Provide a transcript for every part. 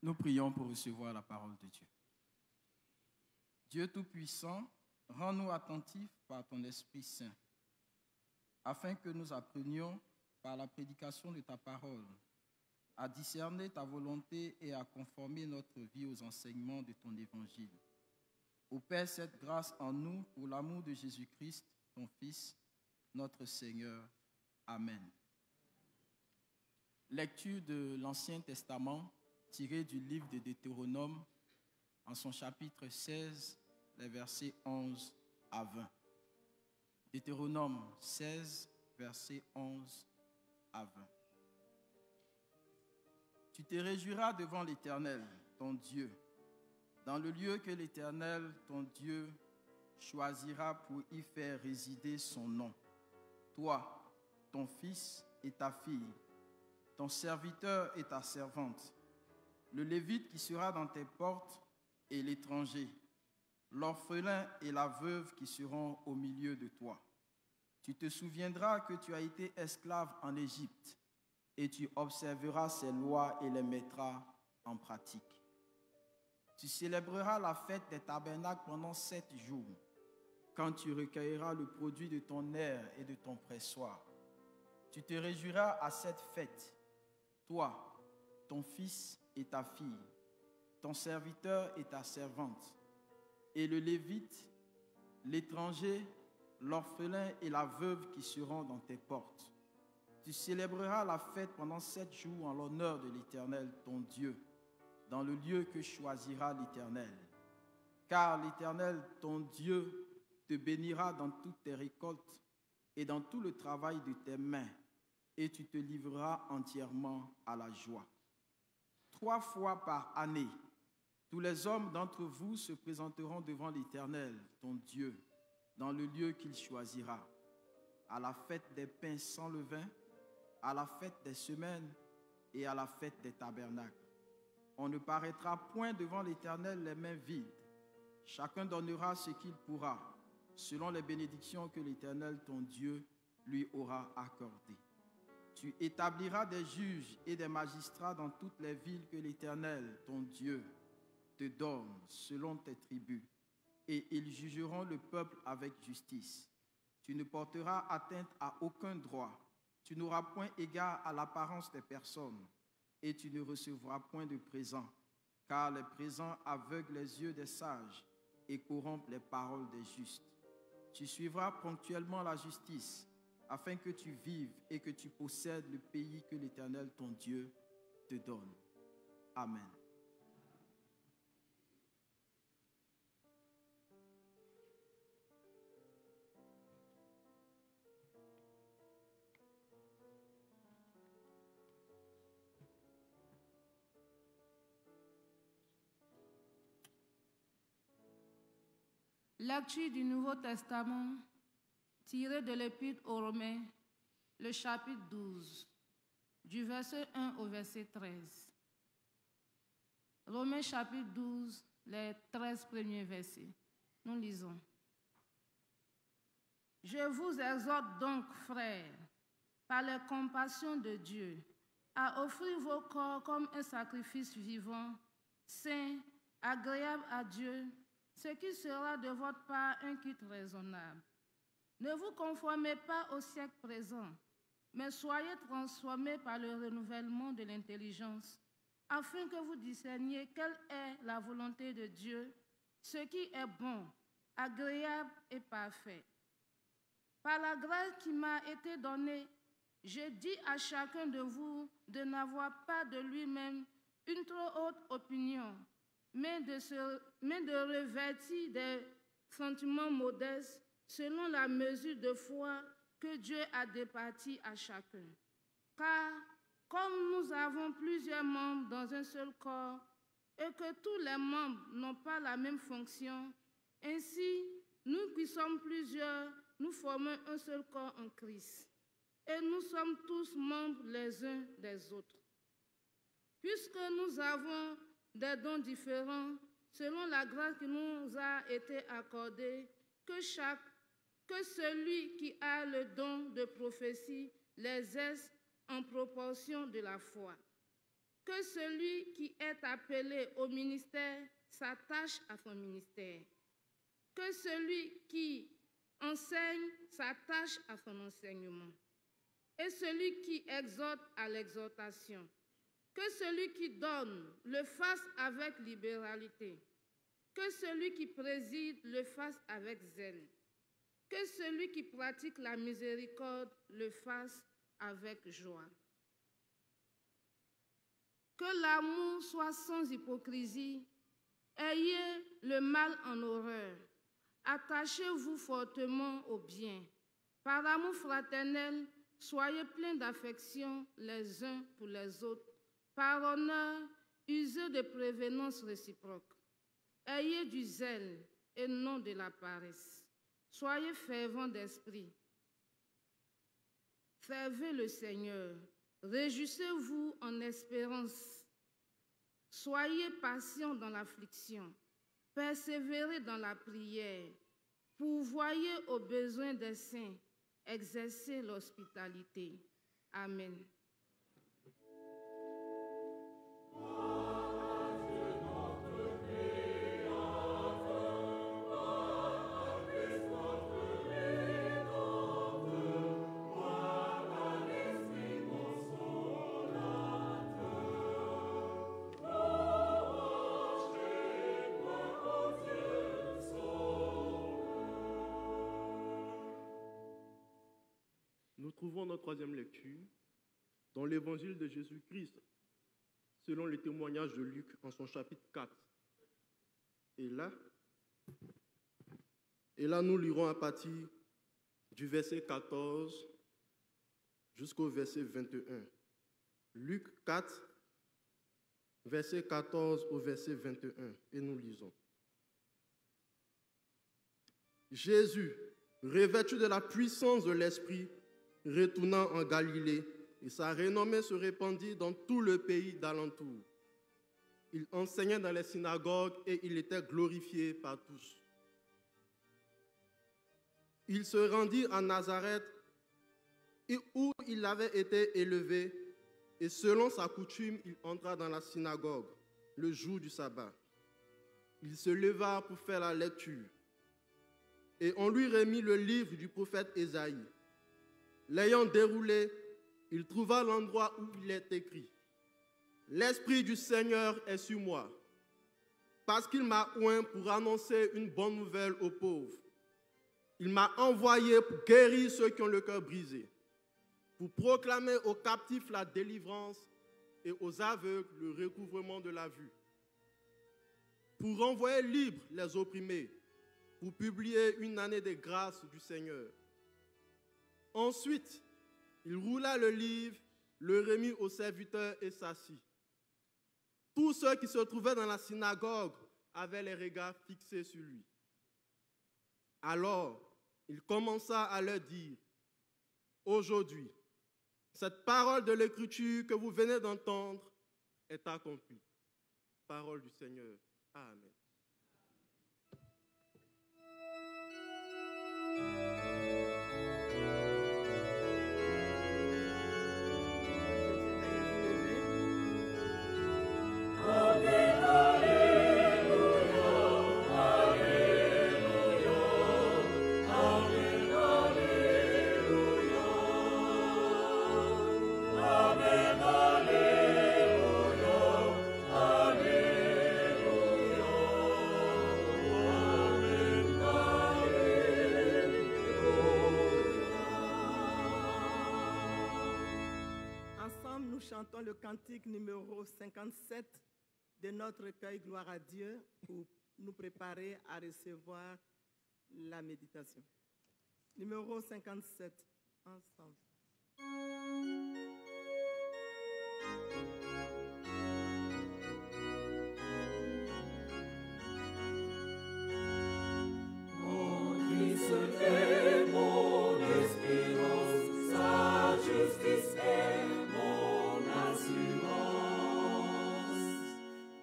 Nous prions pour recevoir la parole de Dieu. Dieu Tout-Puissant, rends-nous attentifs par ton Esprit Saint, afin que nous apprenions par la prédication de ta parole à discerner ta volonté et à conformer notre vie aux enseignements de ton évangile. Opère cette grâce en nous pour l'amour de Jésus-Christ, ton Fils, notre Seigneur. Amen. Lecture de l'Ancien Testament tirée du livre de Deutéronome en son chapitre 16, les versets 11 à 20. Deutéronome 16, versets 11 à 20. Tu te réjouiras devant l'Éternel, ton Dieu, dans le lieu que l'Éternel, ton Dieu, choisira pour y faire résider son nom. Toi, ton fils et ta fille, ton serviteur et ta servante, le Lévite qui sera dans tes portes et l'étranger, l'orphelin et la veuve qui seront au milieu de toi. Tu te souviendras que tu as été esclave en Égypte et tu observeras ses lois et les mettras en pratique. Tu célébreras la fête des tabernacles pendant 7 jours, quand tu recueilleras le produit de ton aire et de ton pressoir. Tu te réjouiras à cette fête, toi, ton fils et ta fille, ton serviteur et ta servante, et le Lévite, l'étranger, l'orphelin et la veuve qui seront dans tes portes. Tu célébreras la fête pendant 7 jours en l'honneur de l'Éternel, ton Dieu, dans le lieu que choisira l'Éternel. Car l'Éternel, ton Dieu, te bénira dans toutes tes récoltes et dans tout le travail de tes mains, et tu te livreras entièrement à la joie. 3 fois par année, tous les hommes d'entre vous se présenteront devant l'Éternel, ton Dieu, dans le lieu qu'il choisira, à la fête des pains sans levain, à la fête des semaines et à la fête des tabernacles. On ne paraîtra point devant l'Éternel les mains vides. Chacun donnera ce qu'il pourra, selon les bénédictions que l'Éternel, ton Dieu, lui aura accordées. Tu établiras des juges et des magistrats dans toutes les villes que l'Éternel, ton Dieu, te donne selon tes tribus, et ils jugeront le peuple avec justice. Tu ne porteras atteinte à aucun droit, tu n'auras point égard à l'apparence des personnes, et tu ne recevras point de présent, car les présents aveuglent les yeux des sages et corrompent les paroles des justes. Tu suivras ponctuellement la justice, afin que tu vives et que tu possèdes le pays que l'Éternel, ton Dieu, te donne. Amen. Lecture du Nouveau Testament tirée de l'Épître aux Romains, le chapitre 12, du verset 1 au verset 13. Romains chapitre 12, les 13 premiers versets. Nous lisons. Je vous exhorte donc, frères, par les compassions de Dieu, à offrir vos corps comme un sacrifice vivant, saint, agréable à Dieu, ce qui sera de votre part un culte raisonnable. Ne vous conformez pas au siècle présent, mais soyez transformés par le renouvellement de l'intelligence, afin que vous discerniez quelle est la volonté de Dieu, ce qui est bon, agréable et parfait. Par la grâce qui m'a été donnée, je dis à chacun de vous de n'avoir pas de lui-même une trop haute opinion, mais de revêtir des sentiments modestes selon la mesure de foi que Dieu a départie à chacun. Car comme nous avons plusieurs membres dans un seul corps et que tous les membres n'ont pas la même fonction, ainsi, nous qui sommes plusieurs, nous formons un seul corps en Christ. Et nous sommes tous membres les uns des autres. Puisque nous avons des dons différents, selon la grâce qui nous a été accordée, que celui qui a le don de prophétie les exerce en proportion de la foi. Que celui qui est appelé au ministère s'attache à son ministère. Que celui qui enseigne s'attache à son enseignement. Et celui qui exhorte à l'exhortation. Que celui qui donne le fasse avec libéralité. Que celui qui préside le fasse avec zèle. Que celui qui pratique la miséricorde le fasse avec joie. Que l'amour soit sans hypocrisie. Ayez le mal en horreur. Attachez-vous fortement au bien. Par amour fraternel, soyez pleins d'affection les uns pour les autres. Par honneur, usez de prévenance réciproque. Ayez du zèle et non de la paresse. Soyez fervents d'esprit. Servez le Seigneur. Réjouissez-vous en espérance. Soyez patients dans l'affliction. Persévérez dans la prière. Pourvoyez aux besoins des saints. Exercez l'hospitalité. Amen. Nous trouvons notre troisième lecture dans l'évangile de Jésus-Christ, selon le témoignage de Luc en son chapitre 4. Et là, nous lirons à partir du verset 14 jusqu'au verset 21. Luc 4, verset 14 au verset 21. Et nous lisons. Jésus, revêtu de la puissance de l'Esprit, retournant en Galilée, et sa renommée se répandit dans tout le pays d'alentour. Il enseignait dans les synagogues et il était glorifié par tous. Il se rendit à Nazareth, où il avait été élevé, et selon sa coutume, il entra dans la synagogue le jour du sabbat. Il se leva pour faire la lecture, et on lui remit le livre du prophète Ésaïe. L'ayant déroulé, il trouva l'endroit où il est écrit « L'Esprit du Seigneur est sur moi, parce qu'il m'a oint pour annoncer une bonne nouvelle aux pauvres. Il m'a envoyé pour guérir ceux qui ont le cœur brisé, pour proclamer aux captifs la délivrance et aux aveugles le recouvrement de la vue, pour renvoyer libres les opprimés, pour publier une année de grâce du Seigneur. » Ensuite, il roula le livre, le remit au serviteur et s'assit. Tous ceux qui se trouvaient dans la synagogue avaient les regards fixés sur lui. Alors, il commença à leur dire, « Aujourd'hui, cette parole de l'Écriture que vous venez d'entendre est accomplie. » Parole du Seigneur. Amen. Chantons le cantique numéro 57 de notre recueil Gloire à Dieu pour nous préparer à recevoir la méditation. Numéro 57, ensemble. Mon Christ est mon espérance, sa justice est mon assurance.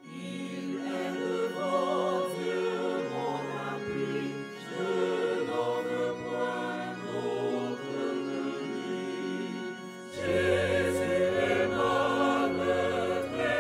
Il est devant Dieu mon appui, je n'en veux point d'autre que lui. Jésus est ma retraite.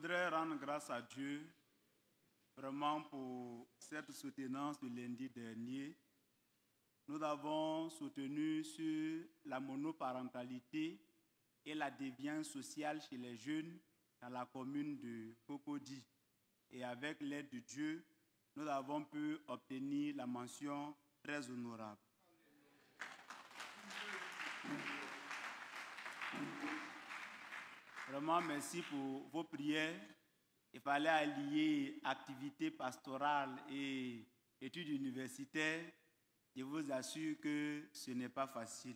voudrais rendre grâce à Dieu vraiment pour cette soutenance du lundi dernier. Nous avons soutenu sur la monoparentalité et la déviance sociale chez les jeunes dans la commune de Cocody. Et avec l'aide de Dieu, nous avons pu obtenir la mention très honorable. Vraiment, merci pour vos prières. Il fallait allier activité pastorale et études universitaires. Je vous assure que ce n'est pas facile.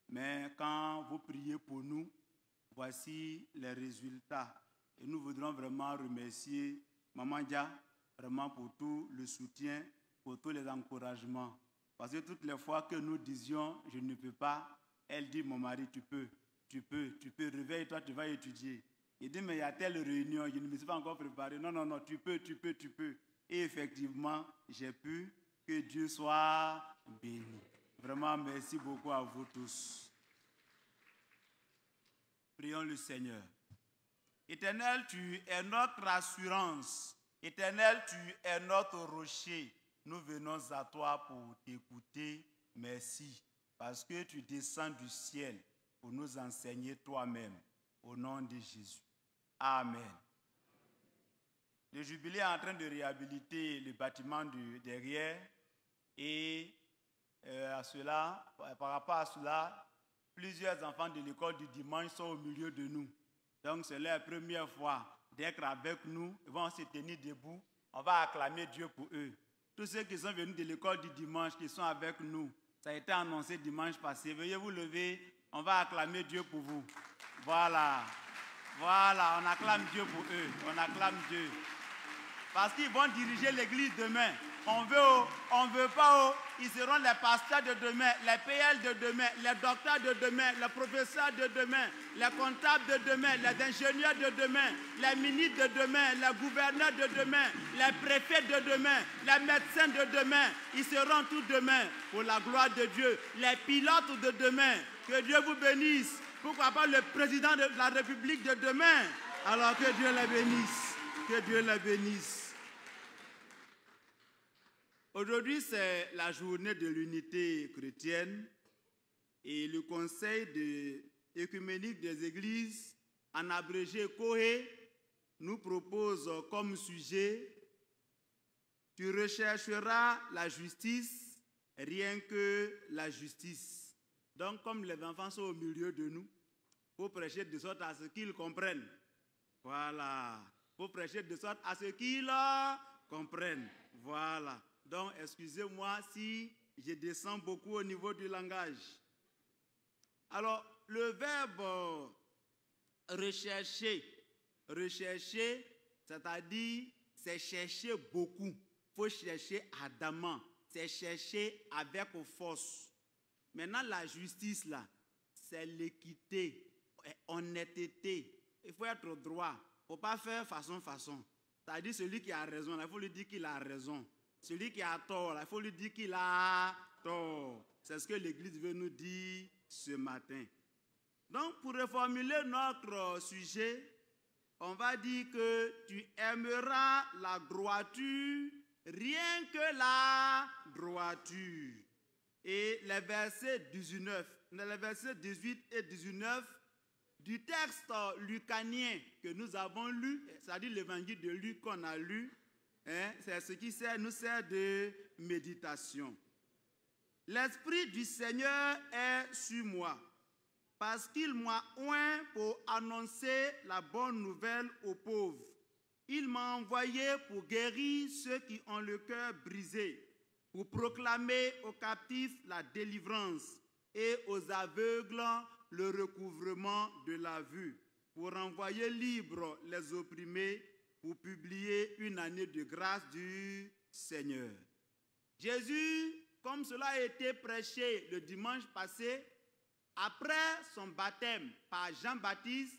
Mais quand vous priez pour nous, voici les résultats. Et nous voudrons vraiment remercier Maman Dia vraiment pour tout le soutien, pour tous les encouragements. Parce que toutes les fois que nous disions « je ne peux pas », elle dit « mon mari, tu peux, réveille-toi, tu vas étudier ». Il dit « mais il y a telle réunion, je ne me suis pas encore préparé ». Non, tu peux. Et effectivement, j'ai pu. Que Dieu soit béni. Vraiment, merci beaucoup à vous tous. Prions le Seigneur. Éternel, tu es notre assurance. Éternel, tu es notre rocher. Nous venons à toi pour t'écouter. Merci. Parce que tu descends du ciel pour nous enseigner toi-même. Au nom de Jésus. Amen. Le jubilé est en train de réhabiliter le bâtiment du derrière. Et par rapport à cela, plusieurs enfants de l'école du dimanche sont au milieu de nous. Donc c'est leur première fois d'être avec nous. Ils vont se tenir debout. On va acclamer Dieu pour eux. Tous ceux qui sont venus de l'école du dimanche, qui sont avec nous, ça a été annoncé dimanche passé. Veuillez vous lever. On va acclamer Dieu pour vous. Voilà, on acclame Dieu pour eux. On acclame Dieu. Parce qu'ils vont diriger l'église demain. On veut pas, ils seront les pasteurs de demain, les PL de demain, les docteurs de demain, les professeurs de demain, les comptables de demain, les ingénieurs de demain, les ministres de demain, les gouverneurs de demain, les préfets de demain, les médecins de demain. Ils seront tous demain pour la gloire de Dieu. Les pilotes de demain, que Dieu vous bénisse. Pourquoi pas le président de la République de demain? Alors que Dieu les bénisse. Que Dieu les bénisse. Aujourd'hui, c'est la journée de l'unité chrétienne et le Conseil œcuménique des églises, en abrégé COHE, nous propose comme sujet « Tu rechercheras la justice, rien que la justice ». Donc, comme les enfants sont au milieu de nous, il faut prêcher de sorte à ce qu'ils comprennent. Voilà. Il faut prêcher de sorte à ce qu'ils comprennent. Voilà. Donc, excusez-moi si je descends beaucoup au niveau du langage. Alors, le verbe rechercher, c'est-à-dire, c'est chercher beaucoup. Il faut chercher ardemment. C'est chercher avec force. Maintenant, la justice, là, c'est l'équité, honnêteté. Il faut être droit. Il ne faut pas faire façon. C'est-à-dire, celui qui a raison, là, il faut lui dire qu'il a raison. Celui qui a tort, là, il faut lui dire qu'il a tort. C'est ce que l'Église veut nous dire ce matin. Donc, pour reformuler notre sujet, on va dire que tu aimeras la droiture, rien que la droiture. Et les versets 18 et 19 du texte lucanien que nous avons lu, c'est-à-dire l'évangile de Luc qu'on a lu, c'est ce qui nous sert de méditation. L'Esprit du Seigneur est sur moi, parce qu'il m'a oint pour annoncer la bonne nouvelle aux pauvres. Il m'a envoyé pour guérir ceux qui ont le cœur brisé, pour proclamer aux captifs la délivrance et aux aveugles le recouvrement de la vue, pour envoyer libres les opprimés, pour publier une année de grâce du Seigneur. Jésus, comme cela a été prêché le dimanche passé, après son baptême par Jean-Baptiste,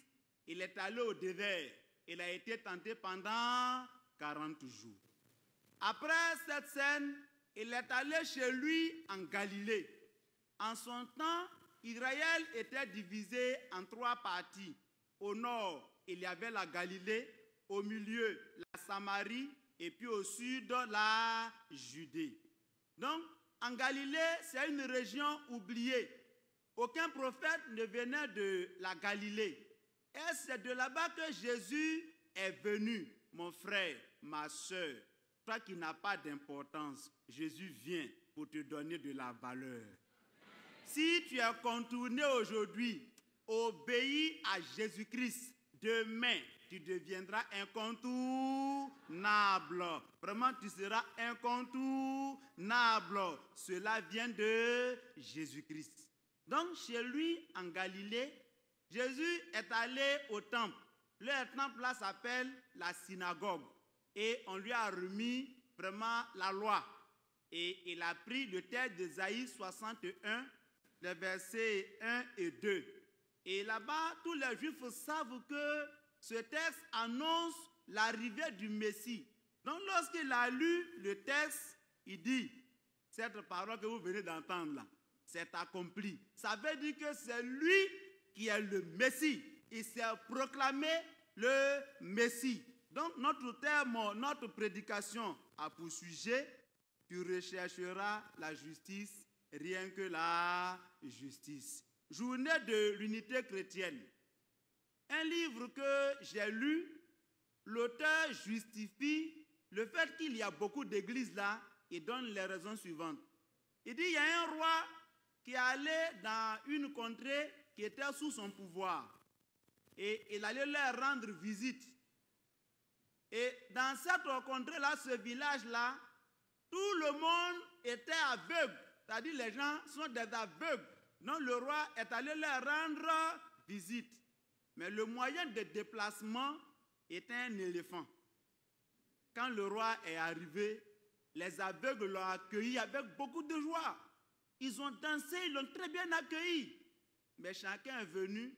il est allé au désert. Il a été tenté pendant 40 jours. Après cette scène, il est allé chez lui en Galilée. En son temps, Israël était divisé en 3 parties. Au nord, il y avait la Galilée. au milieu la Samarie et puis au sud la Judée. Donc, en Galilée, c'est une région oubliée. Aucun prophète ne venait de la Galilée. Et c'est de là-bas que Jésus est venu. Mon frère, ma soeur, toi qui n'as pas d'importance, Jésus vient pour te donner de la valeur. Si tu es contourné aujourd'hui, obéis à Jésus-Christ. Demain, tu deviendras incontournable. Vraiment, tu seras incontournable. Cela vient de Jésus-Christ. Donc, chez lui, en Galilée, Jésus est allé au temple. Le temple là s'appelle la synagogue. Et on lui a remis vraiment la loi. Et il a pris le texte d'Ésaïe 61, les versets 1 et 2. Et là-bas, tous les Juifs savent que ce texte annonce l'arrivée du Messie. Donc, lorsqu'il a lu le texte, il dit, cette parole que vous venez d'entendre là, c'est accompli. Ça veut dire que c'est lui qui est le Messie. Il s'est proclamé le Messie. Donc, notre terme, notre prédication a pour sujet, tu rechercheras la justice, rien que la justice. Journée de l'unité chrétienne. Un livre que j'ai lu, l'auteur justifie le fait qu'il y a beaucoup d'églises là, il donne les raisons suivantes. Il dit, il y a un roi qui allait dans une contrée qui était sous son pouvoir. Et il allait leur rendre visite. Et dans cette contrée-là, ce village-là, tout le monde était aveugle. C'est-à-dire les gens sont des aveugles. Donc le roi est allé leur rendre visite. Mais le moyen de déplacement était un éléphant. Quand le roi est arrivé, les aveugles l'ont accueilli avec beaucoup de joie. Ils ont dansé, ils l'ont très bien accueilli. Mais chacun est venu.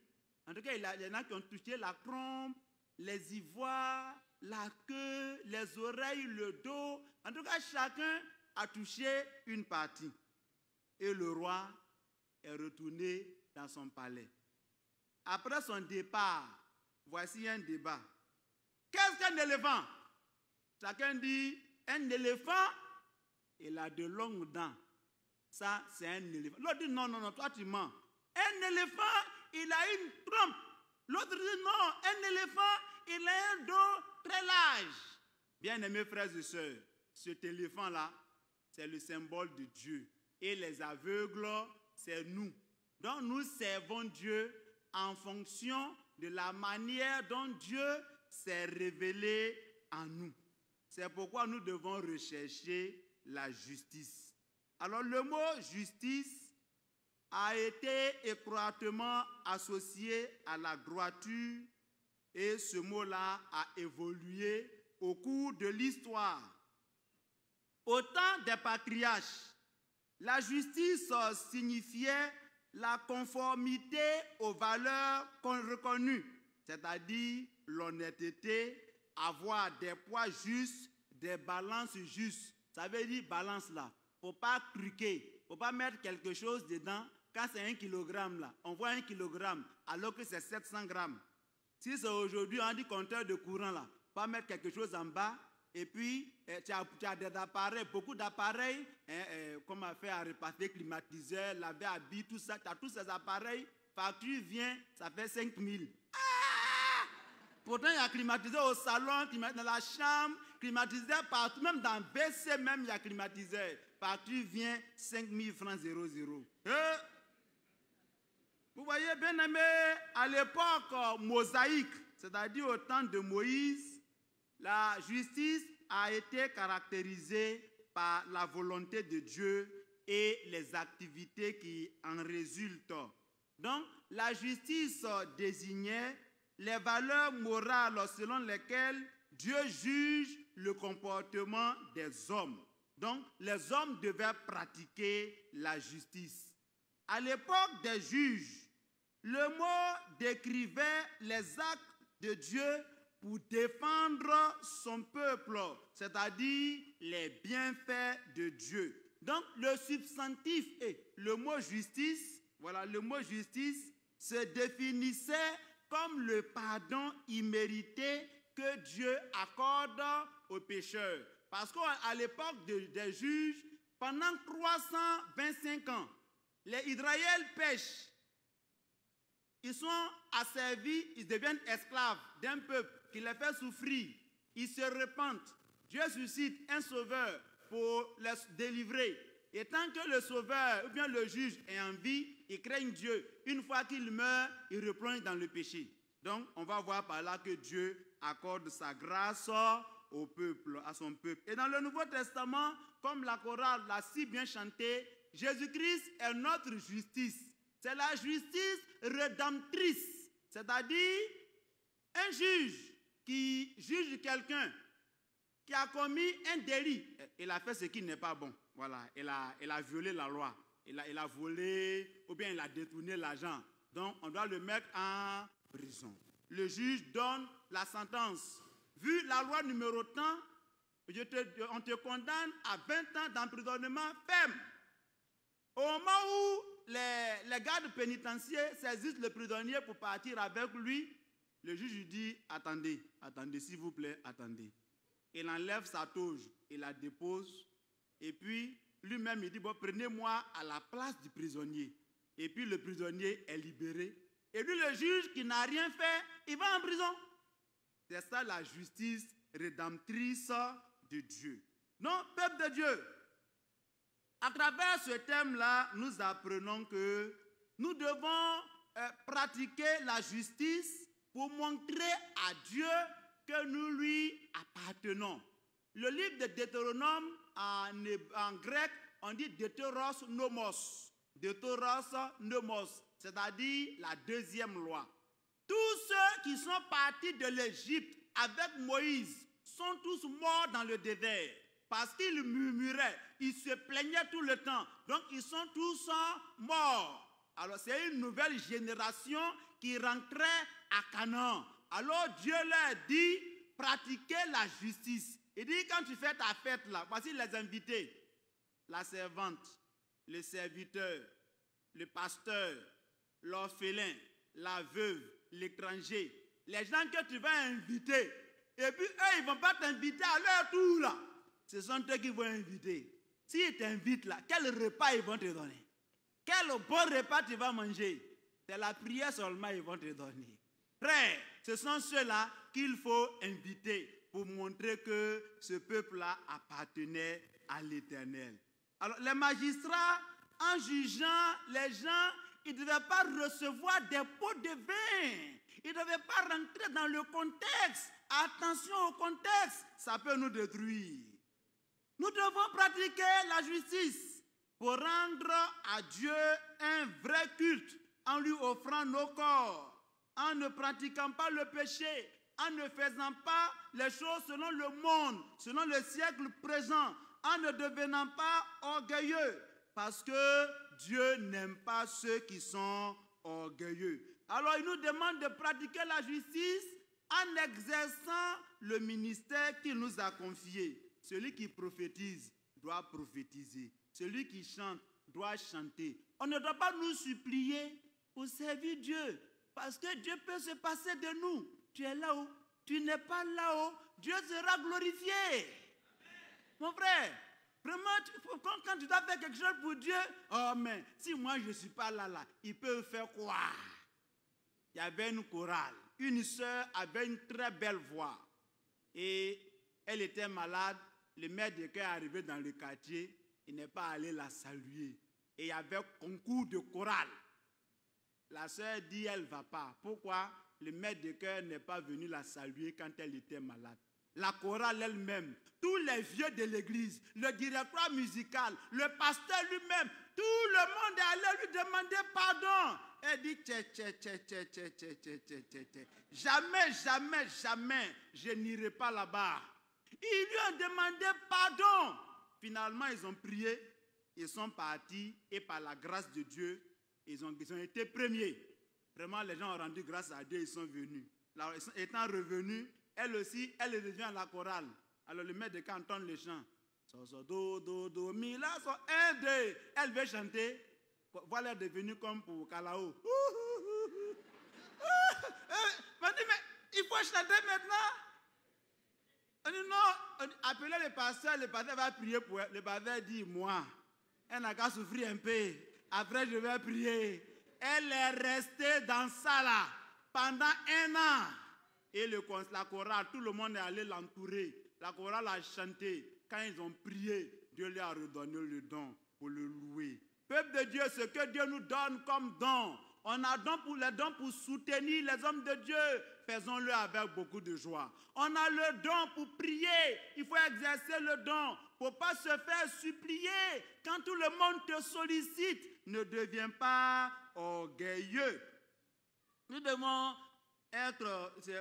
En tout cas, il y en a qui ont touché la trompe, les ivoires, la queue, les oreilles, le dos. En tout cas, chacun a touché une partie. Et le roi est retourné dans son palais. Après son départ, voici un débat. Qu'est-ce qu'un éléphant? Chacun dit, un éléphant, il a de longues dents. Ça, c'est un éléphant. L'autre dit, non, toi tu mens. Un éléphant, il a une trompe. L'autre dit, non, un éléphant, il a un dos très large. Bien-aimés frères et sœurs, cet éléphant-là, c'est le symbole de Dieu. Et les aveugles, c'est nous. Donc nous servons Dieu en fonction de la manière dont Dieu s'est révélé en nous. C'est pourquoi nous devons rechercher la justice. Alors le mot justice a été étroitement associé à la droiture et ce mot-là a évolué au cours de l'histoire. Au temps des patriarches, la justice signifiait la conformité aux valeurs reconnues, c'est-à-dire l'honnêteté, avoir des poids justes, des balances justes. Ça veut dire balance là. Il ne faut pas truquer, il ne faut pas mettre quelque chose dedans. Quand c'est 1 kilogramme là, on voit 1 kilogramme alors que c'est 700 grammes. Si c'est aujourd'hui, on dit compteur de courant là, pas mettre quelque chose en bas. Et puis, tu as des appareils, beaucoup d'appareils, comme on fait à repartir, climatiseur, laver habits, tout ça. Tu as tous ces appareils, facture vient, ça fait 5 000. Ah! Pourtant, il y a climatiseur au salon, climatiseur dans la chambre, climatiseur partout, même dans BC, même il y a climatiseur. Facture vient, 5 000 francs 00. Vous voyez, bien aimé, à l'époque mosaïque, c'est-à-dire au temps de Moïse, la justice a été caractérisée par la volonté de Dieu et les activités qui en résultent. Donc, la justice désignait les valeurs morales selon lesquelles Dieu juge le comportement des hommes. Donc, les hommes devaient pratiquer la justice. À l'époque des juges, le mot décrivait les actes de Dieu pour défendre son peuple, c'est-à-dire les bienfaits de Dieu. Donc, le substantif et le mot justice, voilà, le mot justice se définissait comme le pardon immérité que Dieu accorde aux pécheurs. Parce qu'à l'époque des juges, pendant 325 ans, les Israéliens pêchent. Ils sont asservis, ils deviennent esclaves d'un peuple qui les fait souffrir. Ils se repentent. Dieu suscite un sauveur pour les délivrer. Et tant que le sauveur ou bien le juge est en vie, ils craignent Dieu. Une fois qu'il meurt, ils replongent dans le péché. Donc, on va voir par là que Dieu accorde sa grâce au peuple, à son peuple. Et dans le Nouveau Testament, comme la chorale l'a si bien chanté, Jésus-Christ est notre justice. C'est la justice rédemptrice. C'est-à-dire, un juge qui juge quelqu'un qui a commis un délit. Il a fait ce qui n'est pas bon. Voilà, il a violé la loi. Il a volé ou bien il a détourné l'argent. Donc, on doit le mettre en prison. Le juge donne la sentence. Vu la loi numéro tant, on te condamne à 20 ans d'emprisonnement ferme. Au moment où les gardes pénitentiaires saisissent le prisonnier pour partir avec lui, le juge lui dit, attendez, s'il vous plaît, attendez. Il enlève sa toge, il la dépose, et puis lui-même il dit, bon, prenez-moi à la place du prisonnier. Et puis le prisonnier est libéré. Et lui, le juge qui n'a rien fait, il va en prison. C'est ça la justice rédemptrice de Dieu. Non, peuple de Dieu, à travers ce thème-là, nous apprenons que nous devons pratiquer la justice pour montrer à Dieu que nous lui appartenons. Le livre de Deutéronome, en grec, on dit Deutéros nomos. Deutéros nomos, c'est-à-dire la deuxième loi. Tous ceux qui sont partis de l'Égypte avec Moïse sont tous morts dans le désert parce qu'ils murmuraient, ils se plaignaient tout le temps. Donc ils sont tous morts. Alors c'est une nouvelle génération qui rentrait à Canaan. Alors Dieu leur dit, pratiquez la justice. Il dit, quand tu fais ta fête là, voici les invités. La servante, le serviteur, le pasteur, l'orphelin, la veuve, l'étranger, les gens que tu vas inviter. Et puis eux, ils ne vont pas t'inviter à leur tour là. Ce sont eux qui vont inviter. S'ils t'invitent là, quel repas ils vont te donner? Quel bon repas tu vas manger? C'est la prière seulement ils vont te donner. Frère, ce sont ceux-là qu'il faut inviter pour montrer que ce peuple-là appartenait à l'Éternel. Alors les magistrats, en jugeant les gens, ils ne devaient pas recevoir des pots de vin. Ils ne devaient pas rentrer dans le contexte. Attention au contexte, ça peut nous détruire. Nous devons pratiquer la justice pour rendre à Dieu un vrai culte en lui offrant nos corps, en ne pratiquant pas le péché, en ne faisant pas les choses selon le monde, selon le siècle présent, en ne devenant pas orgueilleux, parce que Dieu n'aime pas ceux qui sont orgueilleux. Alors il nous demande de pratiquer la justice en exerçant le ministère qu'il nous a confié. Celui qui prophétise doit prophétiser. Celui qui chante doit chanter. On ne doit pas nous supplier pour servir Dieu, parce que Dieu peut se passer de nous. Tu es là-haut, tu n'es pas là-haut, Dieu sera glorifié. Mon frère, vraiment, quand tu dois faire quelque chose pour Dieu, oh mais si moi je ne suis pas là, il peut faire quoi? Il y avait une chorale. Une sœur avait une très belle voix. Et elle était malade. Le maître de chœur est arrivé dans le quartier. Il n'est pas allé la saluer. Et il y avait concours de chorale. La sœur dit, elle ne va pas. Pourquoi? Le maître de chœur n'est pas venu la saluer quand elle était malade. La chorale elle-même, tous les vieux de l'église, le directoire musical, le pasteur lui-même, tout le monde est allé lui demander pardon. Elle dit, jamais, je n'irai pas là-bas. Ils lui ont demandé pardon. Finalement, ils ont prié, ils sont partis et par la grâce de Dieu, ils ont été premiers. Vraiment, les gens ont rendu grâce à Dieu, ils sont venus. Alors, étant revenus, elle aussi, elle revient à la chorale. Alors le maître de chœur entend le chant. So, do, mi, la, so, 1, 2. Elle veut chanter. Voilà, elle est devenue comme pour Kalao. Mais il faut chanter maintenant. On dit non, appelez le pasteur va prier pour elle. Le pasteur dit, moi, elle n'a qu'à souffrir un peu. Après, je vais prier. Elle est restée dans ça là pendant 1 an. Et la chorale, tout le monde est allé l'entourer. La chorale a chanté. Quand ils ont prié, Dieu lui a redonné le don pour le louer. Peuple de Dieu, ce que Dieu nous donne comme don, on a les dons pour soutenir les hommes de Dieu. Faisons-le avec beaucoup de joie. On a le don pour prier. Il faut exercer le don pour ne pas se faire supplier. Quand tout le monde te sollicite, ne deviens pas orgueilleux. Nous devons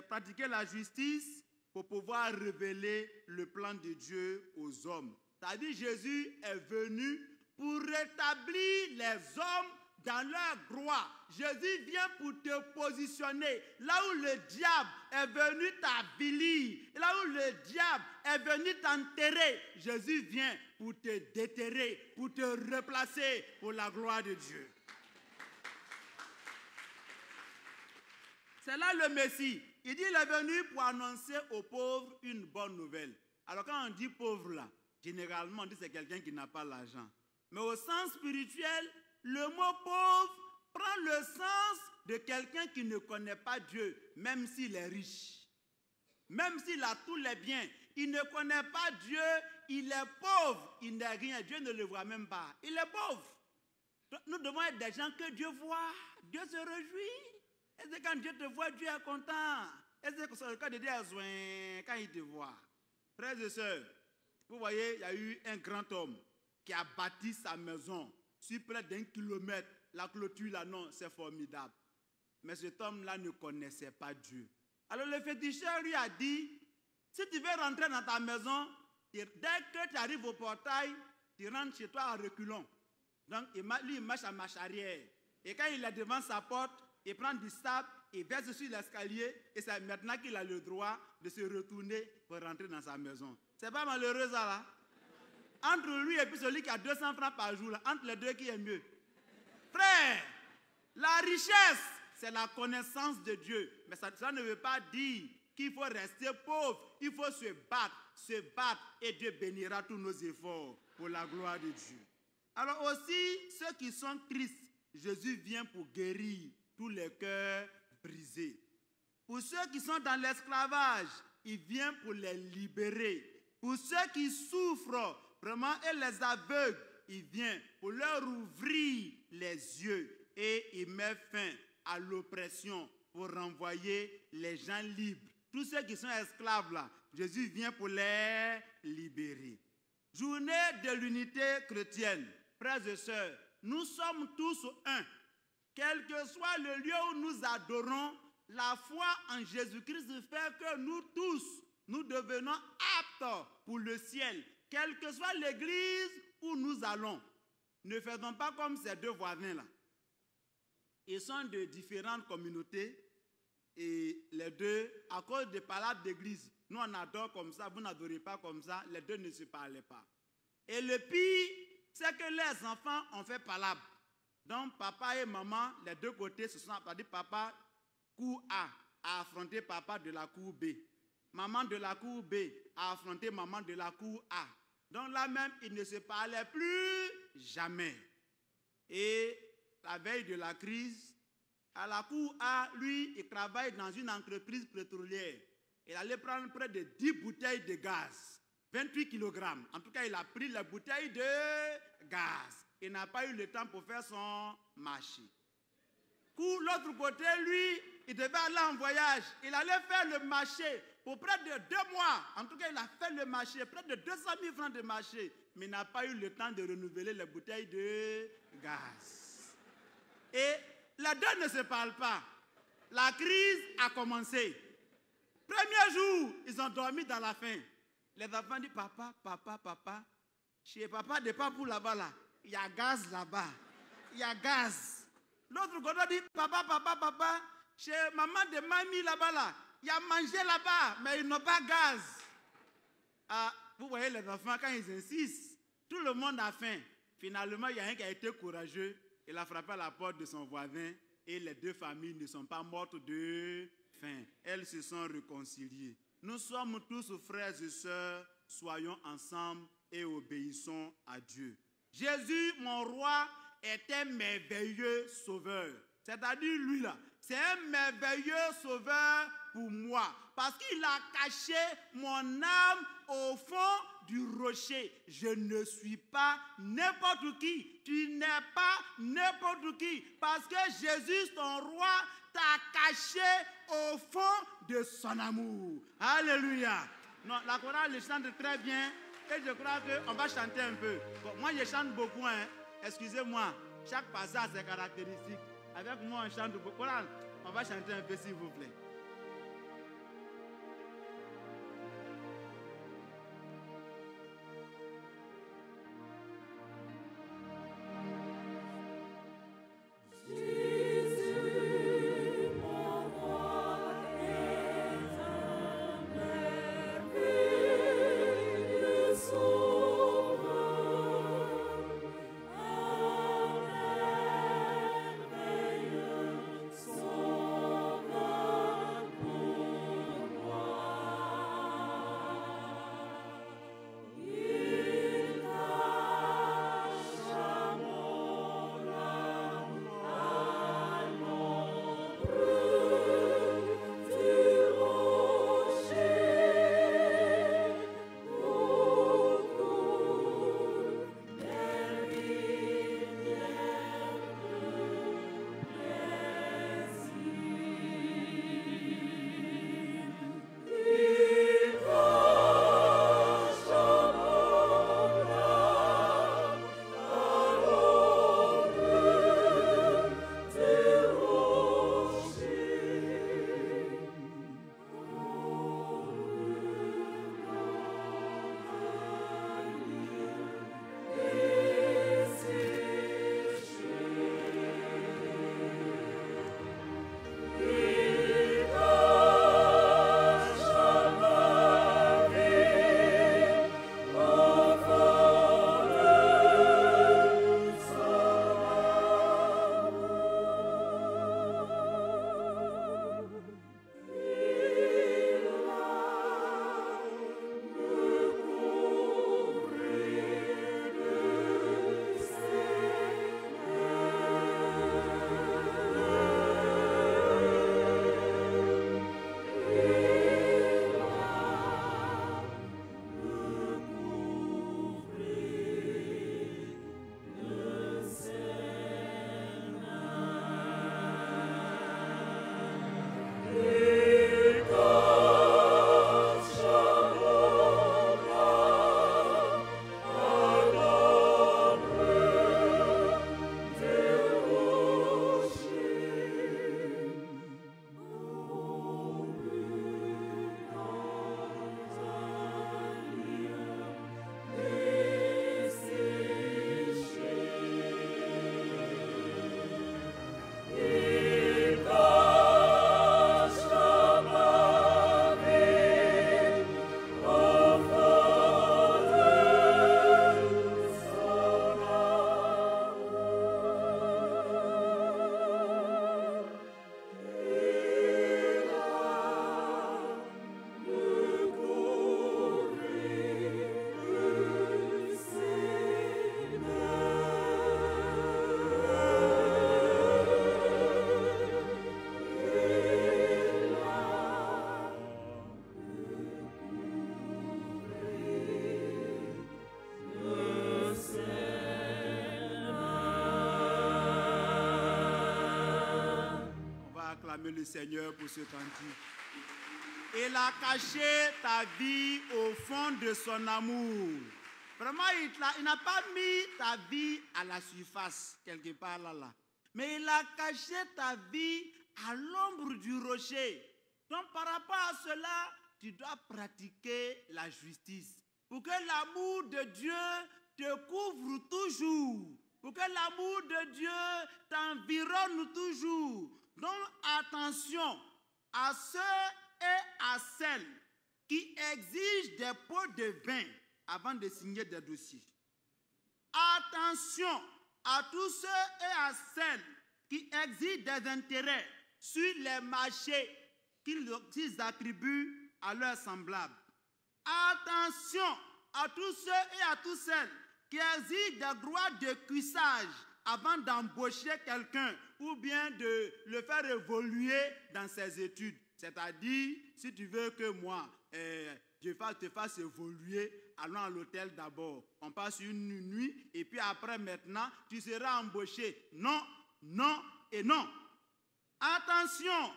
pratiquer la justice pour pouvoir révéler le plan de Dieu aux hommes. C'est-à-dire Jésus est venu pour rétablir les hommes dans leur droit. Jésus vient pour te positionner. Là où le diable est venu t'avilir, là où le diable est venu t'enterrer, Jésus vient pour te déterrer, pour te replacer pour la gloire de Dieu. C'est là le Messie. Il dit qu'il est venu pour annoncer aux pauvres une bonne nouvelle. Alors quand on dit pauvre là, généralement on dit c'est quelqu'un qui n'a pas l'argent. Mais au sens spirituel, le mot pauvre prend le sens de quelqu'un qui ne connaît pas Dieu, même s'il est riche. Même s'il a tous les biens, il ne connaît pas Dieu, il est pauvre, il n'est rien, Dieu ne le voit même pas. Il est pauvre. Nous devons être des gens que Dieu voit, Dieu se réjouit. Et c'est quand Dieu te voit, Dieu est content. Et c'est le cas de Dieu quand il te voit. Frères et sœurs, vous voyez, il y a eu un grand homme qui a bâti sa maison sur près d'1 kilomètre. La clôture là, non, c'est formidable. Mais cet homme-là ne connaissait pas Dieu. Alors le féticheur lui a dit, si tu veux rentrer dans ta maison, dès que tu arrives au portail, tu rentres chez toi en reculant. Donc lui, il marche à marche arrière. Et quand il est devant sa porte, il prend du sable, il verse sur l'escalier, et c'est maintenant qu'il a le droit de se retourner pour rentrer dans sa maison. C'est pas malheureux ça là? Entre lui et puis celui qui a 200 francs par jour, là, entre les deux, qui est mieux? Frère, la richesse, c'est la connaissance de Dieu. Mais ça ne veut pas dire qu'il faut rester pauvre. Il faut se battre, et Dieu bénira tous nos efforts pour la gloire de Dieu. Alors aussi, ceux qui sont tristes, Jésus vient pour guérir tous les cœurs brisés. Pour ceux qui sont dans l'esclavage, il vient pour les libérer. Pour ceux qui souffrent vraiment et les aveugles, il vient pour leur ouvrir les yeux et il met fin à l'oppression pour renvoyer les gens libres. Tous ceux qui sont esclaves là, Jésus vient pour les libérer. Journée de l'unité chrétienne. Frères et sœurs, nous sommes tous un. Quel que soit le lieu où nous adorons, la foi en Jésus-Christ fait que nous tous, nous devenons aptes pour le ciel. Quelle que soit l'église où nous allons, ne faisons pas comme ces deux voisins-là. Ils sont de différentes communautés et les deux, à cause des palabres d'église, nous on adore comme ça, vous n'adorez pas comme ça, les deux ne se parlaient pas. Et le pire, c'est que les enfants ont fait palabre. Donc papa et maman, les deux côtés se sont appelés. Papa, cour A, a affronté papa de la cour B. Maman de la cour B a affronté maman de la cour A. Donc là même, ils ne se parlaient plus jamais. Et la veille de la crise, à la cour A, lui, il travaille dans une entreprise pétrolière. Il allait prendre près de 10 bouteilles de gaz, 28 kg. En tout cas, il a pris les bouteilles de gaz. Il n'a pas eu le temps pour faire son marché. L'autre côté, lui, il devait aller en voyage. Il allait faire le marché pour près de 2 mois. En tout cas, il a fait le marché, près de 200 000 francs de marché. Mais il n'a pas eu le temps de renouveler les bouteilles de gaz. Et les deux ne se parlent pas. La crise a commencé. Premier jour, ils ont dormi dans la faim. Les enfants disent, papa, chez papa de Papou là-bas, là, il y a gaz là-bas. Il y a gaz. L'autre côté dit, papa, chez maman de mamie là-bas, là, il y a mangé là-bas, mais ils n'ont pas gaz. Ah, vous voyez les enfants, quand ils insistent, tout le monde a faim. Finalement, il y a un qui a été courageux. Il a frappé à la porte de son voisin et les deux familles ne sont pas mortes de faim. Elles se sont réconciliées. Nous sommes tous frères et sœurs, soyons ensemble et obéissons à Dieu. Jésus, mon roi, est un merveilleux sauveur. C'est-à-dire lui là, c'est un merveilleux sauveur pour moi. Parce qu'il a caché mon âme au fond du rocher. Je ne suis pas n'importe qui. Tu n'es pas n'importe qui. Parce que Jésus, ton roi, t'a caché au fond de son amour. Alléluia. Non, la chorale le chante très bien. Et je crois qu'on va chanter un peu. Bon, moi, je chante beaucoup. Hein. Excusez-moi. Chaque passage a ses caractéristiques. Avec moi, on chante beaucoup. Voilà. On va chanter un peu, s'il vous plaît. acclamer le Seigneur pour ce cantique. Il a caché ta vie au fond de son amour. Vraiment, il n'a pas mis ta vie à la surface, quelque part là. Mais il a caché ta vie à l'ombre du rocher. Donc, par rapport à cela, tu dois pratiquer la justice. Pour que l'amour de Dieu te couvre toujours. Pour que l'amour de Dieu t'environne toujours. Donc, attention à ceux et à celles qui exigent des pots de vin avant de signer des dossiers. Attention à tous ceux et à celles qui exigent des intérêts sur les marchés qu'ils attribuent à leurs semblables. Attention à tous ceux et à toutes celles qui exigent des droits de cuissage avant d'embaucher quelqu'un ou bien de le faire évoluer dans ses études. C'est-à-dire, si tu veux que moi, je te fasse évoluer, allons à l'hôtel d'abord. On passe une nuit et puis après maintenant, tu seras embauché. Non, non et non. Attention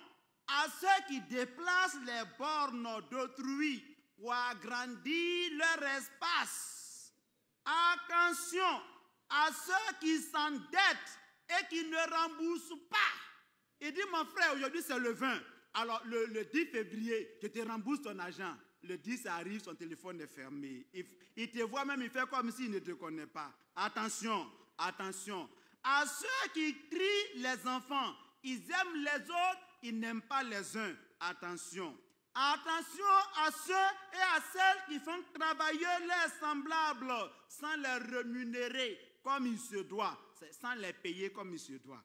à ceux qui déplacent les bornes d'autrui pour agrandir leur espace. Attention à ceux qui s'endettent et qui ne remboursent pas. Il dit, mon frère, aujourd'hui c'est le 20. Alors, le 10 février, je te rembourse ton argent. Le 10, ça arrive, son téléphone est fermé. Il te voit même, il fait comme s'il ne te connaît pas. Attention, attention. À ceux qui crient les enfants, ils aiment les autres, ils n'aiment pas les uns. Attention. Attention à ceux et à celles qui font travailler leurs semblables sans les rémunérer comme il se doit, sans les payer comme il se doit.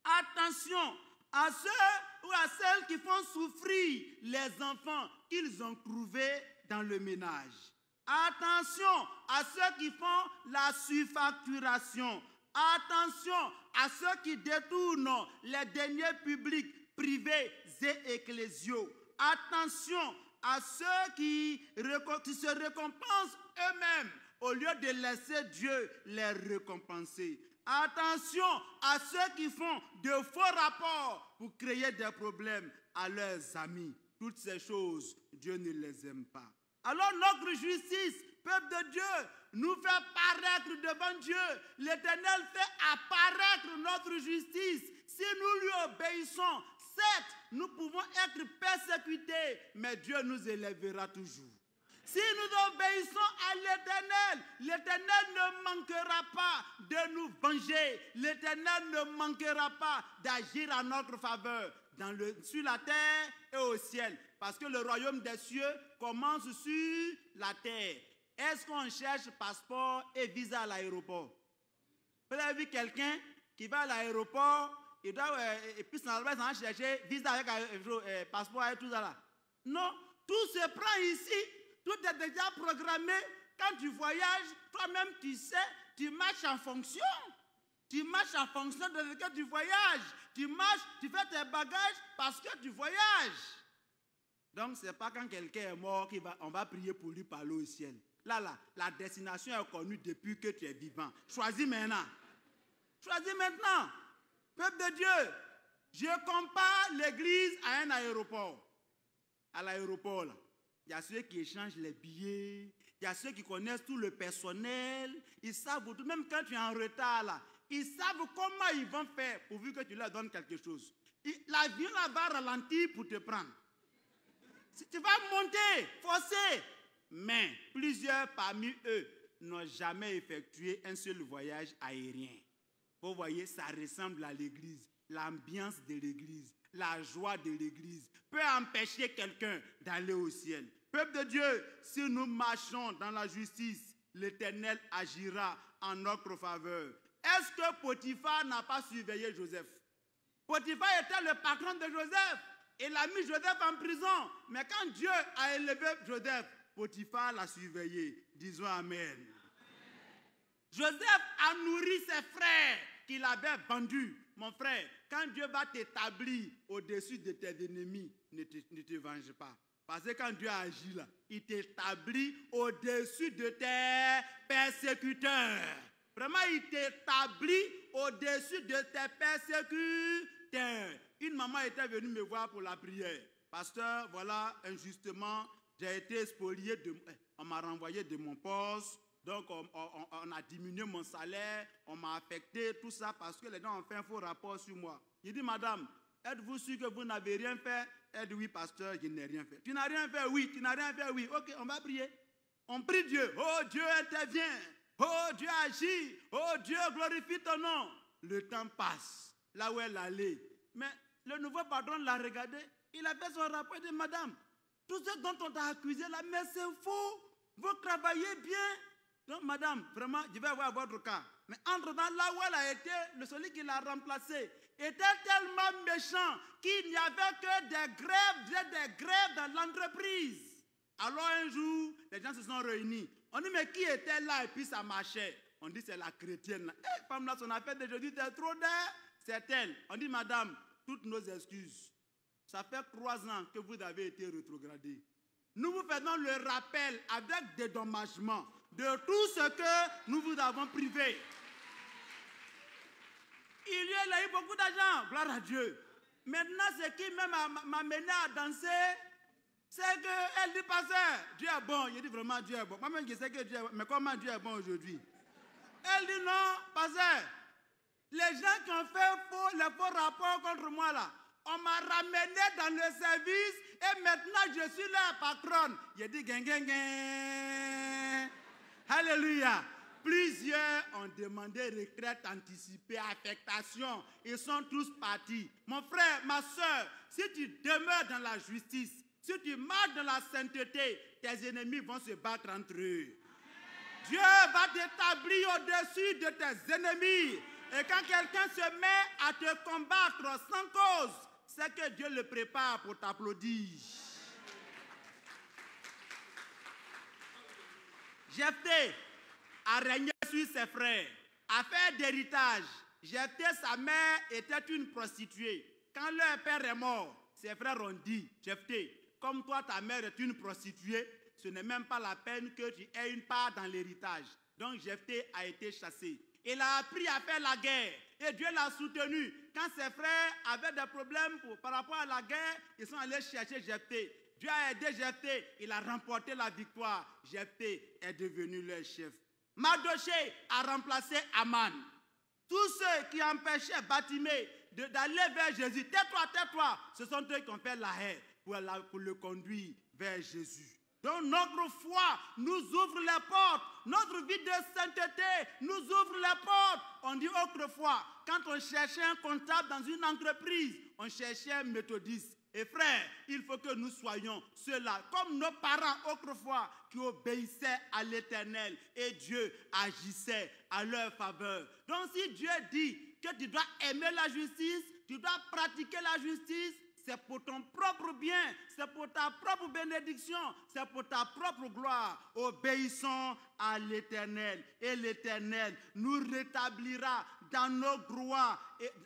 Attention à ceux ou à celles qui font souffrir les enfants qu'ils ont trouvés dans le ménage. Attention à ceux qui font la surfacturation. Attention à ceux qui détournent les deniers publics, privés et ecclésiaux. Attention à ceux qui se récompensent eux-mêmes au lieu de laisser Dieu les récompenser. Attention à ceux qui font de faux rapports pour créer des problèmes à leurs amis. Toutes ces choses, Dieu ne les aime pas. Alors notre justice, peuple de Dieu, nous fait paraître devant Dieu. L'Éternel fait apparaître notre justice. Si nous lui obéissons, certes, nous pouvons être persécutés, mais Dieu nous élèvera toujours. Si nous obéissons à l'Éternel, l'Éternel ne manquera pas de nous venger. L'Éternel ne manquera pas d'agir en notre faveur sur la terre et au ciel. Parce que le royaume des cieux commence sur la terre. Est-ce qu'on cherche passeport et visa à l'aéroport? Vous avez vu quelqu'un qui va à l'aéroport, il doit, et puis ça va chercher visa avec passeport et tout ça là. Non, tout se prend ici. Tout est déjà programmé. Quand tu voyages, toi-même tu sais, tu marches en fonction. Tu marches en fonction de ce que tu voyages. Tu marches, tu fais tes bagages parce que tu voyages. Donc, ce n'est pas quand quelqu'un est mort qu'on va prier pour lui parler au ciel. Là, la destination est connue depuis que tu es vivant. Choisis maintenant. Choisis maintenant. Peuple de Dieu, je compare l'église à un aéroport. À l'aéroport, là. Il y a ceux qui échangent les billets, il y a ceux qui connaissent tout le personnel, ils savent tout, même quand tu es en retard là, ils savent comment ils vont faire pourvu que tu leur donnes quelque chose. L'avion là va ralentir pour te prendre. Si tu vas monter, forcer. Mais plusieurs parmi eux n'ont jamais effectué un seul voyage aérien. Vous voyez, ça ressemble à l'église, l'ambiance de l'église. La joie de l'église peut empêcher quelqu'un d'aller au ciel. Peuple de Dieu, si nous marchons dans la justice, l'Éternel agira en notre faveur. Est-ce que Potiphar n'a pas surveillé Joseph? Potiphar était le patron de Joseph. Il a mis Joseph en prison. Mais quand Dieu a élevé Joseph, Potiphar l'a surveillé. Disons Amen. Joseph a nourri ses frères qu'il avait vendus. Mon frère, quand Dieu va t'établir au-dessus de tes ennemis, ne te venge pas. Parce que quand Dieu agit là, il t'établit au-dessus de tes persécuteurs. Vraiment, il t'établit au-dessus de tes persécuteurs. Une maman était venue me voir pour la prière. Pasteur, voilà, injustement, j'ai été spolié, on m'a renvoyé de mon poste. Donc, on a diminué mon salaire, on m'a affecté, tout ça, parce que les gens ont fait un faux rapport sur moi. Il dit, madame, êtes-vous sûr que vous n'avez rien fait? Elle dit, oui, pasteur, je n'ai rien fait. Tu n'as rien fait? Oui. Tu n'as rien fait? Oui. Ok, on va prier. On prie Dieu. Oh, Dieu intervient. Oh, Dieu agit. Oh, Dieu glorifie ton nom. Le temps passe. Là où elle allait. Mais le nouveau patron l'a regardé. Il a fait son rapport et dit, madame, tout ce dont on t'a accusé là, mais c'est faux. Vous travaillez bien. Donc, madame, vraiment, je vais voir votre cas. Mais entre dans là où elle a été, celui qui l'a remplacé, était tellement méchant qu'il n'y avait que des grèves dans l'entreprise. Alors un jour, les gens se sont réunis. On dit, mais qui était là et puis ça marchait? On dit, c'est la chrétienne. Eh, femme là, son affaire d'aujourd'hui, c'est trop d'air. C'est elle. On dit, madame, toutes nos excuses. Ça fait 3 ans que vous avez été rétrogradée. Nous vous faisons le rappel avec dédommagement de tout ce que nous vous avons privé. Il y a eu beaucoup d'argent, gloire à Dieu. Maintenant, ce qui m'a mené à danser, c'est qu'elle dit, pasteur, Dieu est bon. Il dit vraiment, Dieu est bon. Moi-même, je sais que Dieu est bon. Mais comment Dieu est bon aujourd'hui? Elle dit non, pasteur. Les gens qui ont fait les faux rapports contre moi là, on m'a ramené dans le service et maintenant je suis la patronne. Il dit, gain, gain, gain. Alléluia. Plusieurs ont demandé retraite anticipée, affectation. Ils sont tous partis. Mon frère, ma soeur, si tu demeures dans la justice, si tu marches dans la sainteté, tes ennemis vont se battre entre eux. Dieu va t'établir au-dessus de tes ennemis. Et quand quelqu'un se met à te combattre sans cause, c'est que Dieu le prépare pour t'applaudir. Jephthé a régné sur ses frères. Affaire d'héritage. Jephthé, sa mère, était une prostituée. Quand leur père est mort, ses frères ont dit, Jephthé, comme toi, ta mère est une prostituée, ce n'est même pas la peine que tu aies une part dans l'héritage. Donc Jephthé a été chassé. Il a appris à faire la guerre et Dieu l'a soutenu. Quand ses frères avaient des problèmes par rapport à la guerre, ils sont allés chercher Jephthé. Dieu a aidé Jephthé, il a remporté la victoire. Jephthé est devenu leur chef. Mardoché a remplacé Aman. Tous ceux qui empêchaient Batimée d'aller vers Jésus, tais-toi, ce sont eux qui ont fait la haie pour le conduire vers Jésus. Donc notre foi nous ouvre les portes. Notre vie de sainteté nous ouvre les portes. On dit autrefois, quand on cherchait un comptable dans une entreprise, on cherchait un méthodiste. Et frère, il faut que nous soyons ceux-là, comme nos parents autrefois, qui obéissaient à l'Éternel. Et Dieu agissait à leur faveur. Donc si Dieu dit que tu dois aimer la justice, tu dois pratiquer la justice, c'est pour ton propre bien, c'est pour ta propre bénédiction, c'est pour ta propre gloire. Obéissons à l'Éternel et l'Éternel nous rétablira dans nos droits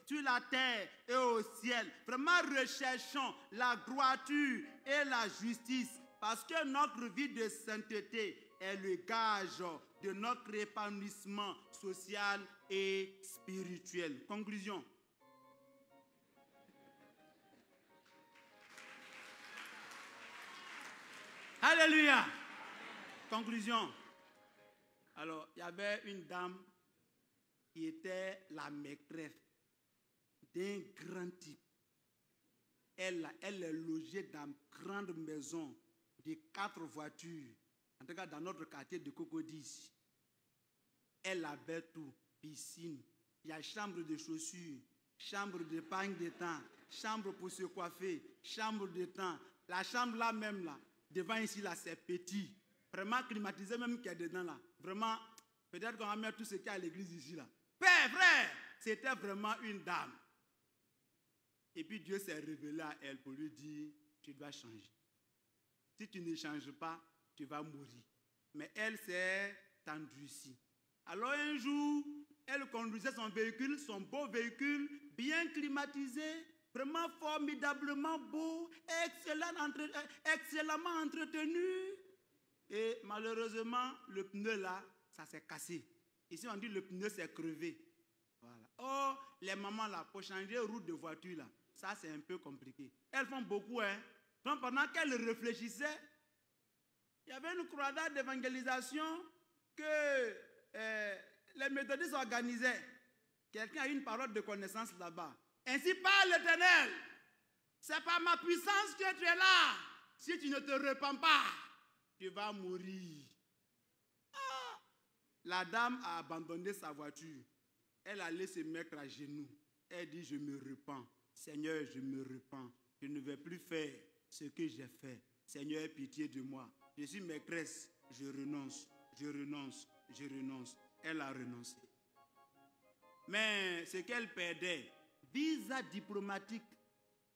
sur la terre et au ciel. Vraiment recherchons la droiture et la justice parce que notre vie de sainteté est le gage de notre épanouissement social et spirituel. Conclusion. Alléluia. Conclusion. Alors, il y avait une dame qui était la maîtresse d'un grand type. Elle est logée dans une grande maison de 4 voitures. En tout cas, dans notre quartier de Cocody. Elle avait tout. Piscine, il y a chambre de chaussures, chambre de pagne de temps, chambre pour se coiffer, chambre de temps. La chambre là même là, devant ici, là, c'est petit. Vraiment climatisé même qu'il y a dedans, là. Vraiment, peut-être qu'on va mettre tout ce qu'il y a à l'église ici, là. Père, frère, c'était vraiment une dame. Et puis Dieu s'est révélé à elle pour lui dire, tu dois changer. Si tu ne changes pas, tu vas mourir. Mais elle s'est endurcie. Alors un jour, elle conduisait son véhicule, son beau véhicule, bien climatisé, vraiment formidablement beau, excellemment entretenu. Et malheureusement, le pneu là, ça s'est cassé. Ici, on dit le pneu s'est crevé. Voilà. Oh, les mamans là, pour changer route de voiture là, ça c'est un peu compliqué. Elles font beaucoup, hein. Donc pendant qu'elles réfléchissaient, il y avait une croisade d'évangélisation que les méthodistes organisaient. Quelqu'un a une parole de connaissance là-bas. Ainsi parle l'Éternel. C'est par ma puissance que tu es là. Si tu ne te repens pas, tu vas mourir. Ah. La dame a abandonné sa voiture. Elle allait se mettre à genoux. Elle dit, je me repens. Seigneur, je me repens. Je ne vais plus faire ce que j'ai fait. Seigneur, aie pitié de moi. Je suis maîtresse. Je renonce. Je renonce. Je renonce. Elle a renoncé. Mais ce qu'elle perdait, visa diplomatique.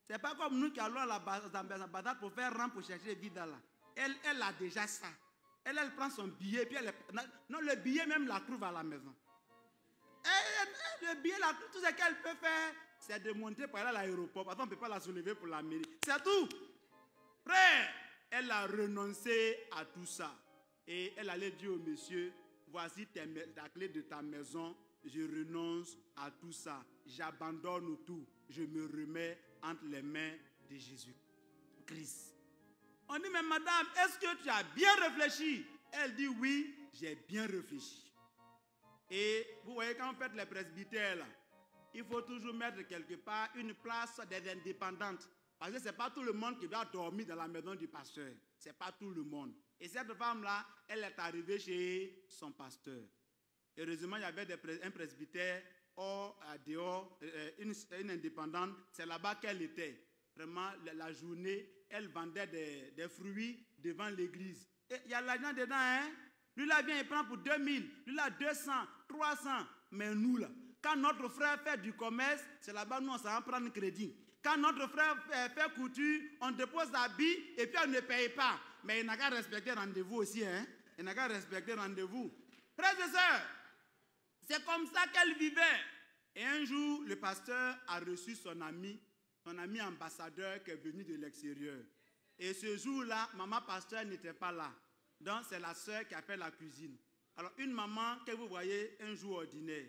Ce n'est pas comme nous qui allons à l'ambassade pour faire rang pour chercher le visa là. Elle a déjà ça. Elle prend son billet, puis non, le billet même la trouve à la maison. Le billet, tout ce qu'elle peut faire, c'est de monter par là à l'aéroport. Parce qu'on ne peut pas la soulever pour la mairie. C'est tout. Frère, elle a renoncé à tout ça. Et elle allait dire au monsieur, voici la clé de ta maison, je renonce à tout ça. J'abandonne tout. Je me remets entre les mains de Jésus-Christ. On dit, mais madame, est-ce que tu as bien réfléchi? Elle dit, oui, j'ai bien réfléchi. Et vous voyez, quand vous faites les presbytères, là, il faut toujours mettre quelque part une place des indépendantes. Parce que ce n'est pas tout le monde qui doit dormir dans la maison du pasteur. Ce n'est pas tout le monde. Et cette femme-là, elle est arrivée chez son pasteur. Heureusement, il y avait un presbytère dehors, une indépendante. C'est là-bas qu'elle était. Vraiment, la journée, elle vendait des fruits devant l'église. Et il y a l'argent dedans, hein? Lui là vient, il prend pour 2000, lui là 200, 300. Mais nous là, quand notre frère fait du commerce, c'est là-bas nous on s'en prend un crédit. Quand notre frère fait couture, on dépose l'habit et puis on ne paye pas. Mais il n'a qu'à respecter rendez-vous aussi, hein? Il n'a qu'à respecter rendez-vous. Frères et sœurs, c'est comme ça qu'elle vivait. Et un jour, le pasteur a reçu son ami ambassadeur qui est venu de l'extérieur. Et ce jour-là, maman pasteur n'était pas là. Donc, c'est la sœur qui a fait la cuisine. Alors, une maman que vous voyez un jour ordinaire,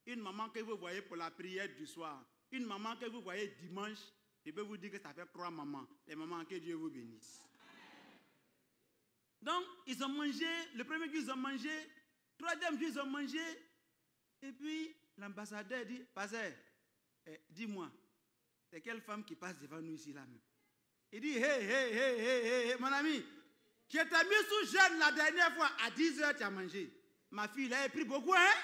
une maman que vous voyez pour la prière du soir, une maman que vous voyez dimanche, je peux vous dire que ça fait 3 mamans. Les mamans, que Dieu vous bénisse. Donc, ils ont mangé, le premier jour, ils ont mangé, 3e jour, ils ont mangé, et puis, l'ambassadeur dit, pasteur, dis-moi, c'est quelle femme qui passe devant nous ici, là même? Il dit, hey, mon ami, je t'ai mis sous jeûne la dernière fois, à 10h tu as mangé. Ma fille, elle a pris beaucoup, hein?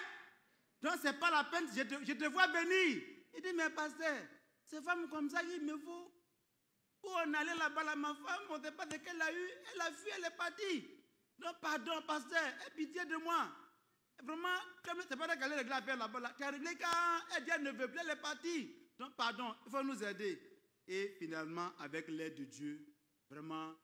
Donc, ce n'est pas la peine, je te vois venir. Il dit, mais pasteur, ces femmes comme ça, il me faut. Où on allait là-bas, là, ma femme, on ne sait pas ce qu'elle a eu. Elle a fui, elle est partie. Donc, pardon, pasteur, aie pitié de moi. Vraiment, comme c'est pas qu'elle allait régler l'affaire là-bas, là. Tu as réglé quand elle dit, elle ne veut plus, elle est partie. Donc, pardon, il faut nous aider. Et finalement, avec l'aide de Dieu, vraiment,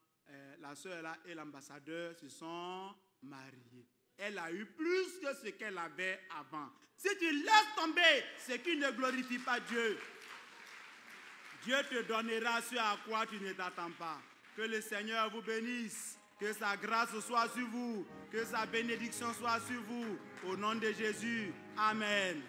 la sœur là et l'ambassadeur se sont mariés. Elle a eu plus que ce qu'elle avait avant. Si tu laisses tomber ce qui ne glorifie pas Dieu, Dieu te donnera ce à quoi tu ne t'attends pas. Que le Seigneur vous bénisse. Que sa grâce soit sur vous. Que sa bénédiction soit sur vous. Au nom de Jésus. Amen.